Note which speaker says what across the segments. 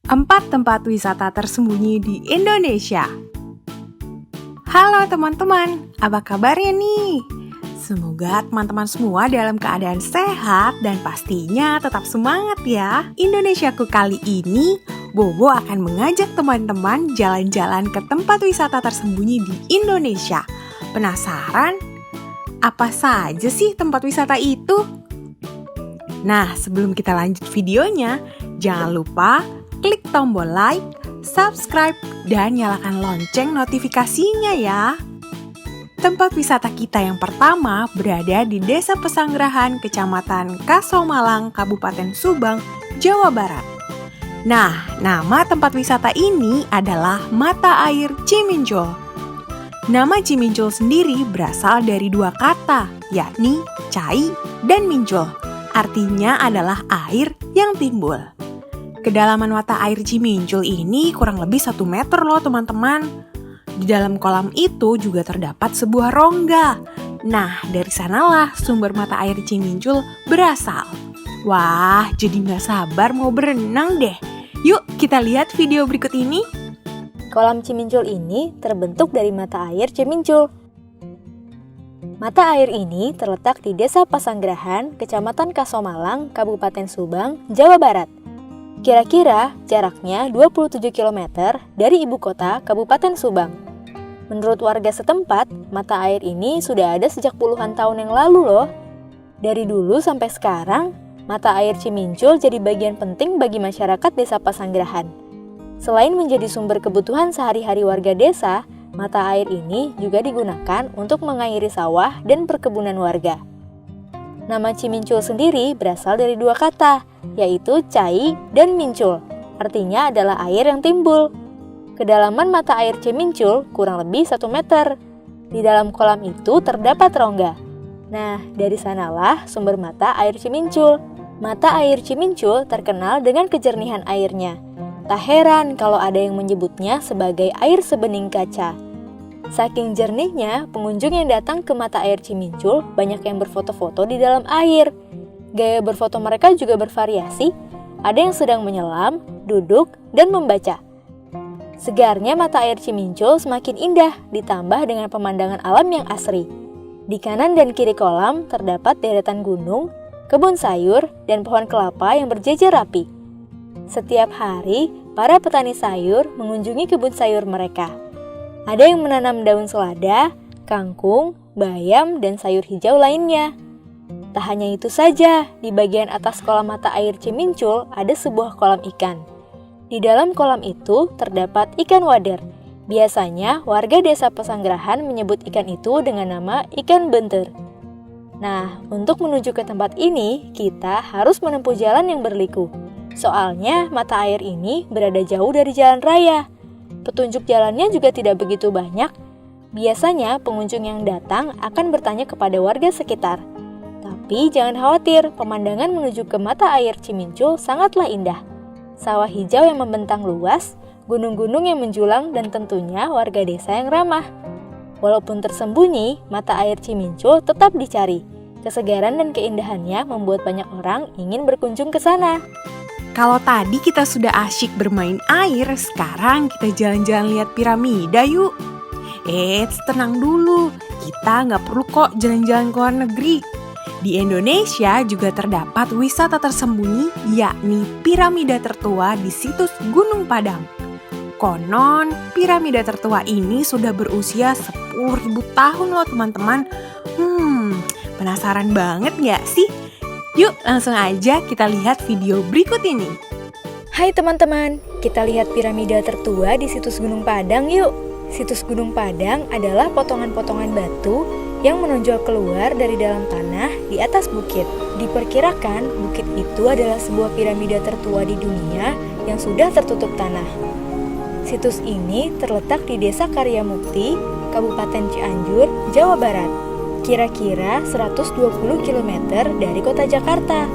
Speaker 1: 4 tempat wisata tersembunyi di Indonesia. Halo teman-teman, apa kabarnya nih? Semoga teman-teman semua dalam keadaan sehat dan pastinya tetap semangat ya. Indonesiaku kali ini, Bobo akan mengajak teman-teman jalan-jalan ke tempat wisata tersembunyi di Indonesia. Penasaran? Apa saja sih tempat wisata itu? Nah, sebelum kita lanjut videonya, jangan lupa klik tombol like, subscribe, dan nyalakan lonceng notifikasinya ya. Tempat wisata kita yang pertama berada di Desa Pesanggerahan, Kecamatan Kasomalang, Kabupaten Subang, Jawa Barat. Nah, nama tempat wisata ini adalah Mata Air Cimincul. Nama Cimincul sendiri berasal dari dua kata, yakni cai dan mincul. Artinya adalah air yang timbul. Kedalaman mata air Cimincul ini kurang lebih 1 meter loh teman-teman. Di dalam kolam itu juga terdapat sebuah rongga. Nah, dari sanalah sumber mata air Cimincul berasal. Wah, jadi gak sabar mau berenang deh. Yuk kita lihat video berikut ini.
Speaker 2: Kolam Cimincul ini terbentuk dari mata air Cimincul. Mata air ini terletak di Desa Pesanggerahan, Kecamatan Kasomalang, Kabupaten Subang, Jawa Barat. Kira-kira jaraknya 27 km dari ibu kota Kabupaten Subang. Menurut warga setempat, mata air ini sudah ada sejak puluhan tahun yang lalu loh. Dari dulu sampai sekarang, mata air Cimincul jadi bagian penting bagi masyarakat Desa Pesanggerahan. Selain menjadi sumber kebutuhan sehari-hari warga desa, mata air ini juga digunakan untuk mengairi sawah dan perkebunan warga. Nama Cimincul sendiri berasal dari dua kata, yaitu cai dan mincul. Artinya adalah air yang timbul. Kedalaman mata air Cimincul kurang lebih 1 meter. Di dalam kolam itu terdapat rongga. Nah, dari sanalah sumber mata air Cimincul. Mata air Cimincul terkenal dengan kejernihan airnya. Tak heran kalau ada yang menyebutnya sebagai air sebening kaca. Saking jernihnya, pengunjung yang datang ke mata air Cimincul banyak yang berfoto-foto di dalam air. Gaya berfoto mereka juga bervariasi, ada yang sedang menyelam, duduk, dan membaca. Segarnya mata air Cimincul semakin indah, ditambah dengan pemandangan alam yang asri. Di kanan dan kiri kolam terdapat deretan gunung, kebun sayur, dan pohon kelapa yang berjejer rapi. Setiap hari, para petani sayur mengunjungi kebun sayur mereka. Ada yang menanam daun selada, kangkung, bayam, dan sayur hijau lainnya. Tak hanya itu saja, di bagian atas kolam mata air Cimincul ada sebuah kolam ikan. Di dalam kolam itu terdapat ikan wader. Biasanya warga Desa Pesanggerahan menyebut ikan itu dengan nama ikan benter. Nah, untuk menuju ke tempat ini, kita harus menempuh jalan yang berliku. Soalnya mata air ini berada jauh dari jalan raya. Petunjuk jalannya juga tidak begitu banyak. Biasanya pengunjung yang datang akan bertanya kepada warga sekitar. Tapi jangan khawatir, pemandangan menuju ke mata air Cimincul sangatlah indah. Sawah hijau yang membentang luas, gunung-gunung yang menjulang, dan tentunya warga desa yang ramah. Walaupun tersembunyi, mata air Cimincul tetap dicari. Kesegaran dan keindahannya membuat banyak orang ingin berkunjung ke sana.
Speaker 1: Kalau tadi kita sudah asyik bermain air, sekarang kita jalan-jalan lihat piramida yuk. Tenang dulu, kita nggak perlu kok jalan-jalan ke luar negeri. Di Indonesia juga terdapat wisata tersembunyi, yakni piramida tertua di situs Gunung Padang. Konon, piramida tertua ini sudah berusia 10.000 tahun loh teman-teman. Penasaran banget nggak sih? Yuk langsung aja kita lihat video berikut ini.
Speaker 2: Hai teman-teman, kita lihat piramida tertua di situs Gunung Padang yuk. Situs Gunung Padang adalah potongan-potongan batu yang menonjol keluar dari dalam tanah di atas bukit. Diperkirakan bukit itu adalah sebuah piramida tertua di dunia yang sudah tertutup tanah. Situs ini terletak di Desa Karyamukti, Kabupaten Cianjur, Jawa Barat. Kira-kira 120 km dari kota Jakarta.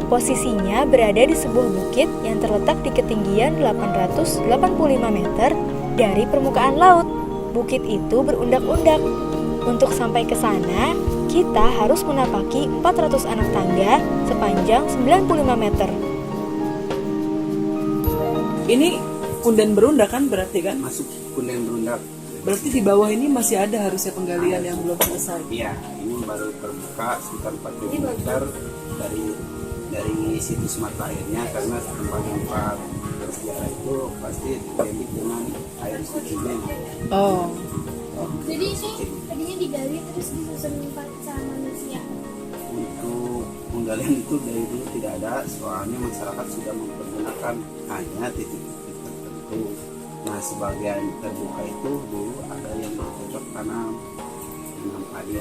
Speaker 2: Posisinya berada di sebuah bukit yang terletak di ketinggian 885 meter dari permukaan laut. Bukit itu berundak-undak. Untuk sampai ke sana, kita harus menapaki 400 anak tangga sepanjang 95 meter.
Speaker 3: Ini punden berundak kan berarti kan?
Speaker 4: Masuk punden berundak.
Speaker 3: Berarti di bawah ini masih ada harusnya penggalian yang belum selesai.
Speaker 4: Iya, ini baru terbuka sekitar 40 meter dari situs mata airnya, karena tempat-tempat bersejarah itu pasti identik dengan air sucinya.
Speaker 3: Oh.
Speaker 5: Jadi ini tadinya digali terus disusun sama manusia.
Speaker 4: Untuk penggalian itu dari dulu tidak ada, soalnya masyarakat sudah mempergunakan hanya titik-titik tertentu. Nah, sebagian terbuka itu dulu ada yang bercocok tanam padi.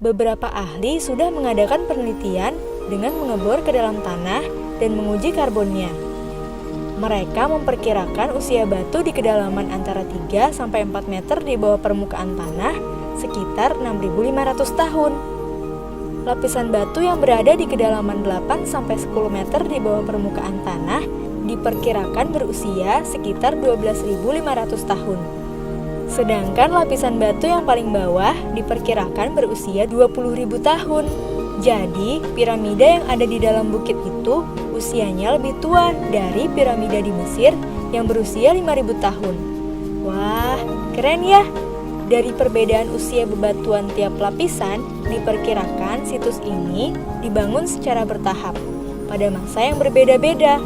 Speaker 2: Beberapa ahli sudah mengadakan penelitian dengan mengebor ke dalam tanah dan menguji karbonnya. Mereka memperkirakan usia batu di kedalaman antara 3 sampai 4 meter di bawah permukaan tanah sekitar 6.500 tahun. Lapisan batu yang berada di kedalaman 8 sampai 10 meter di bawah permukaan tanah diperkirakan berusia sekitar 12.500 tahun. Sedangkan lapisan batu yang paling bawah diperkirakan berusia 20.000 tahun. Jadi, piramida yang ada di dalam bukit itu usianya lebih tua dari piramida di Mesir yang berusia 5.000 tahun. Wah, keren ya! Dari perbedaan usia bebatuan tiap lapisan, diperkirakan situs ini dibangun secara bertahap pada masa yang berbeda-beda.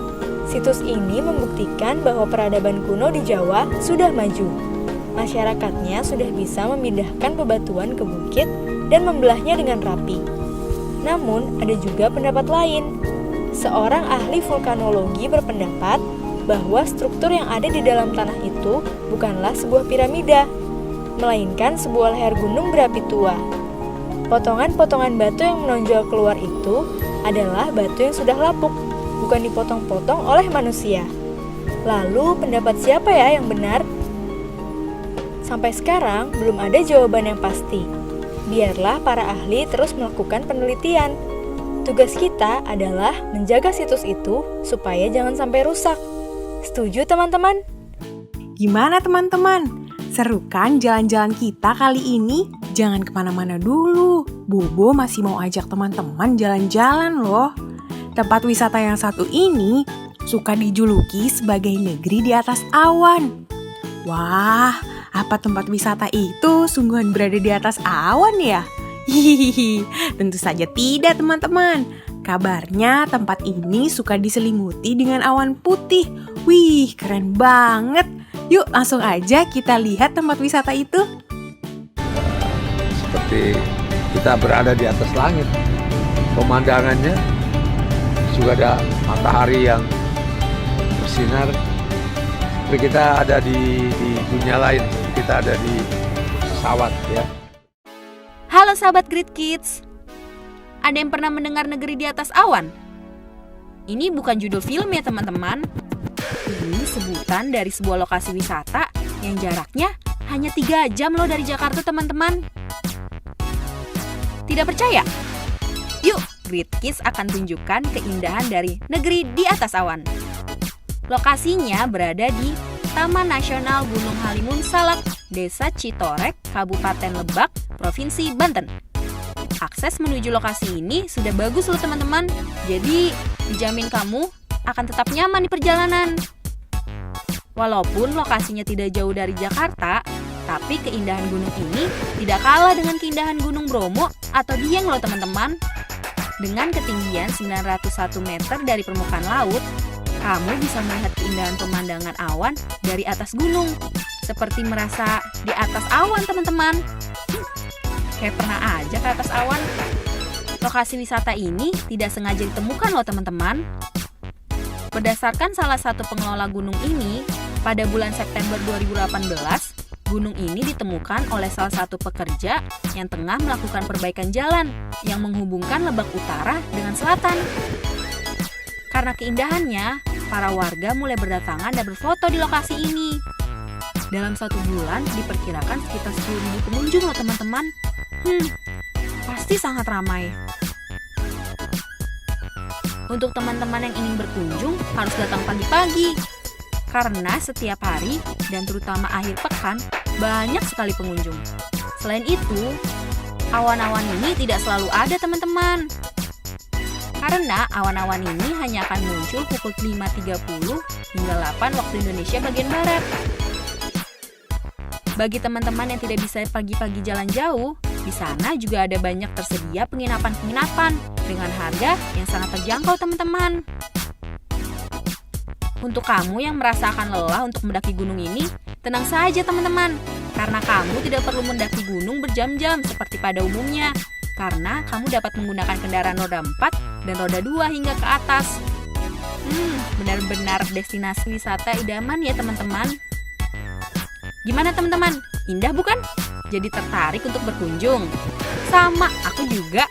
Speaker 2: Situs ini membuktikan bahwa peradaban kuno di Jawa sudah maju. Masyarakatnya sudah bisa memindahkan bebatuan ke bukit dan membelahnya dengan rapi. Namun, ada juga pendapat lain. Seorang ahli vulkanologi berpendapat bahwa struktur yang ada di dalam tanah itu bukanlah sebuah piramida, melainkan sebuah leher gunung berapi tua. Potongan-potongan batu yang menonjol keluar itu adalah batu yang sudah lapuk, bukan dipotong-potong oleh manusia. Lalu, pendapat siapa ya yang benar? Sampai sekarang, belum ada jawaban yang pasti. Biarlah para ahli terus melakukan penelitian. Tugas kita adalah menjaga situs itu supaya jangan sampai rusak. Setuju teman-teman?
Speaker 1: Gimana teman-teman? Seru kan jalan-jalan kita kali ini? Jangan kemana-mana dulu. Bobo masih mau ajak teman-teman jalan-jalan loh. Tempat wisata yang satu ini suka dijuluki sebagai negeri di atas awan. Wah, apa tempat wisata itu sungguhan berada di atas awan ya? Hihihi, tentu saja tidak teman-teman. Kabarnya tempat ini suka diselimuti dengan awan putih. Wih, keren banget. Yuk langsung aja kita lihat tempat wisata itu.
Speaker 6: Seperti kita berada di atas langit. Pemandangannya juga ada matahari yang bersinar. Seperti kita ada di dunia lain, kita ada di pesawat ya.
Speaker 7: Halo sahabat Great Kids. Ada yang pernah mendengar negeri di atas awan? Ini bukan judul film ya teman-teman. Ini sebutan dari sebuah lokasi wisata yang jaraknya hanya 3 jam loh dari Jakarta teman-teman. Tidak percaya? Yuk, Great Kids akan tunjukkan keindahan dari negeri di atas awan. Lokasinya berada di Taman Nasional Gunung Halimun Salak, Desa Citorek, Kabupaten Lebak, Provinsi Banten. Akses menuju lokasi ini sudah bagus loh teman-teman. Jadi dijamin kamu akan tetap nyaman di perjalanan. Walaupun lokasinya tidak jauh dari Jakarta, tapi keindahan gunung ini tidak kalah dengan keindahan Gunung Bromo atau Dieng loh teman-teman. Dengan ketinggian 901 meter dari permukaan laut, kamu bisa melihat keindahan pemandangan awan dari atas gunung. Seperti merasa di atas awan teman-teman. Kayak pernah aja ke atas awan. Lokasi wisata ini tidak sengaja ditemukan loh teman-teman. Berdasarkan salah satu pengelola gunung ini, pada bulan September 2018, gunung ini ditemukan oleh salah satu pekerja yang tengah melakukan perbaikan jalan yang menghubungkan Lebak Utara dengan Selatan. Karena keindahannya, para warga mulai berdatangan dan berfoto di lokasi ini. Dalam 1 bulan diperkirakan sekitar 10.000 pengunjung loh teman-teman. Pasti sangat ramai. Untuk teman-teman yang ingin berkunjung harus datang pagi-pagi. Karena setiap hari dan terutama akhir pekan banyak sekali pengunjung. Selain itu, awan-awan ini tidak selalu ada teman-teman. Karena awan-awan ini hanya akan muncul pukul 5.30 hingga 8 waktu Indonesia bagian Barat. Bagi teman-teman yang tidak bisa pagi-pagi jalan jauh, di sana juga ada banyak tersedia penginapan-penginapan dengan harga yang sangat terjangkau teman-teman. Untuk kamu yang merasakan lelah untuk mendaki gunung ini, tenang saja teman-teman, karena kamu tidak perlu mendaki gunung berjam-jam seperti pada umumnya, karena kamu dapat menggunakan kendaraan roda 4 dan roda 2 hingga ke atas. Benar-benar destinasi wisata idaman ya teman-teman. Gimana teman-teman? Indah bukan? Jadi tertarik untuk berkunjung? Sama, aku juga.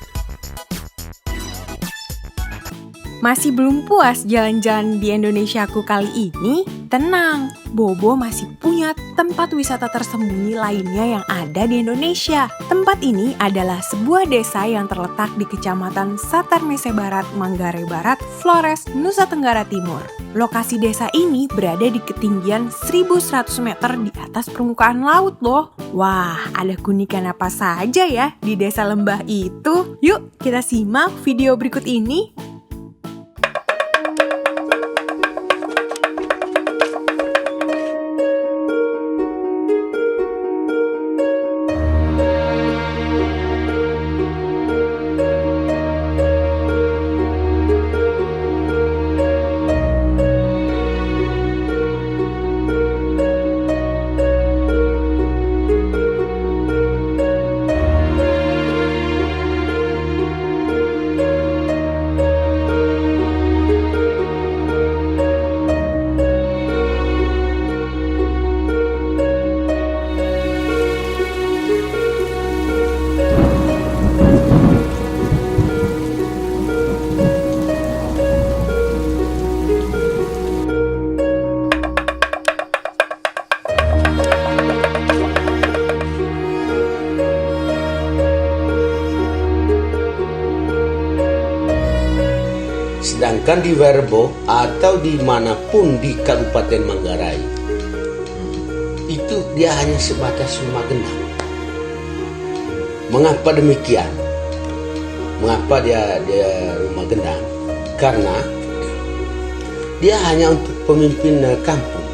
Speaker 1: Masih belum puas jalan-jalan di Indonesiaku kali ini? Tenang, Bobo masih punya tempat wisata tersembunyi lainnya yang ada di Indonesia. Tempat ini adalah sebuah desa yang terletak di Kecamatan Satarmese Barat, Manggarai Barat, Flores, Nusa Tenggara Timur. Lokasi desa ini berada di ketinggian 1.100 meter di atas permukaan laut loh. Wah, ada keunikan apa saja ya di desa lembah itu? Yuk, kita simak video berikut ini.
Speaker 8: Sedangkan di Werbo atau dimanapun di Kabupaten Manggarai, itu dia hanya sebatas rumah gendang. Mengapa demikian? Mengapa dia rumah gendang? Karena dia hanya untuk pemimpin kampung.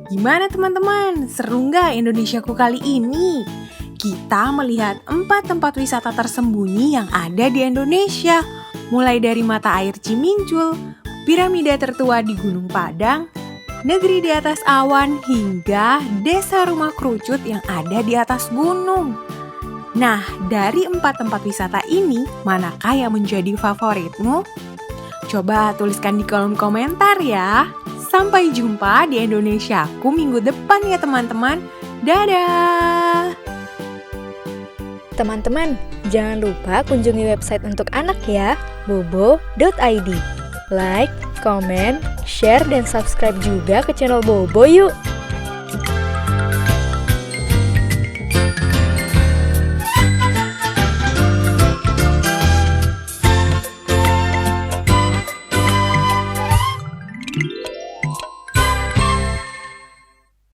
Speaker 1: Gimana teman-teman? Seru nggak Indonesiaku kali ini? Kita melihat 4 tempat wisata tersembunyi yang ada di Indonesia. Mulai dari mata air Cimincul, piramida tertua di Gunung Padang, negeri di atas awan, hingga desa rumah kerucut yang ada di atas gunung. Nah, dari 4 tempat wisata ini, manakah yang menjadi favoritmu? Coba tuliskan di kolom komentar ya. Sampai jumpa di Indonesiaku minggu depan ya teman-teman. Dadah!
Speaker 2: Teman-teman, jangan lupa kunjungi website untuk anak ya, bobo.id. Like, comment, share, dan subscribe juga ke channel Bobo yuk!